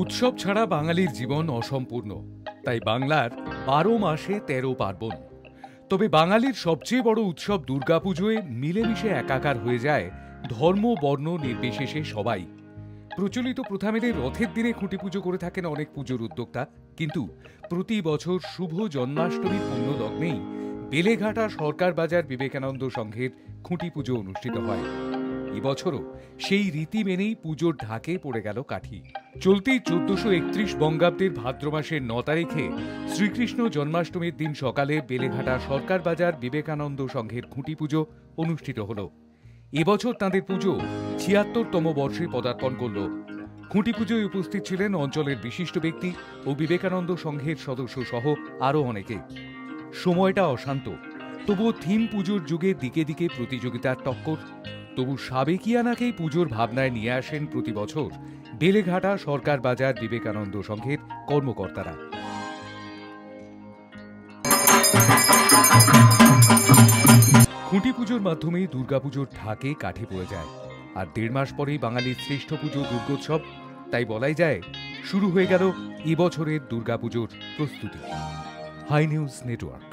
উৎসব ছাড়া বাঙালির জীবন অসম্পূর্ণ। তাই বাংলার ১২ মাসে ১৩ পার্বণ। তবে বাঙালির সবচেয়ে বড় উৎসব দুর্গাপুজোয় মিলেমিশে একাকার হয়ে যায় ধর্ম বর্ণ নির্বিশেষে সবাই। প্রচলিত প্রথা মেনে রথের দিনে খুঁটি পুজো করে থাকেন অনেক পুজোর উদ্যোক্তা, কিন্তু প্রতি বছর শুভ জন্মাষ্টমীর পুণ্য লগ্নেই বেলেঘাটা সরকার বাজার বিবেকানন্দ সংঘের খুঁটি পুজো অনুষ্ঠিত হয়। এবছরও সেই রীতি মেনেই পুজোর ঢাকে পড়ে গেল কাঠি। চলতি ১৪৩১ বঙ্গাব্দের ভাদ্র মাসের ৯ তারিখে শ্রীকৃষ্ণ জন্মাষ্টমীর দিন সকালে বেলেঘাটা সরকার বাজার বিবেকানন্দ সংঘের খুঁটি পুজো অনুষ্ঠিত হল। এবছর তাঁদের পুজো ৭৬তম বর্ষে পদার্পণ করল। খুঁটি পুজোয় উপস্থিত ছিলেন অঞ্চলের বিশিষ্ট ব্যক্তি ও বিবেকানন্দ সংঘের সদস্য সহ আরও অনেকে। সময়টা অশান্ত, তবুও থিম পুজোর যুগে দিকে দিকে প্রতিযোগিতার টক্কর। তবু সাবেকিয়ানাকেই পুজোর ভাবনায় নিয়ে আসেন প্রতি বছর বেলেঘাটা সরকার বাজার বিবেকানন্দ সংঘের কর্মকর্তারা। খুঁটি পুজোর মাধ্যমে দুর্গাপুজোর ঢাকে কাঠি পড়ে যায়, আর ১.৫ মাস পরেই বাঙালির শ্রেষ্ঠ পুজো দুর্গোৎসব। তাই বলাই যায় শুরু হয়ে গেল এবছরের দুর্গাপুজোর প্রস্তুতি। Hi news network.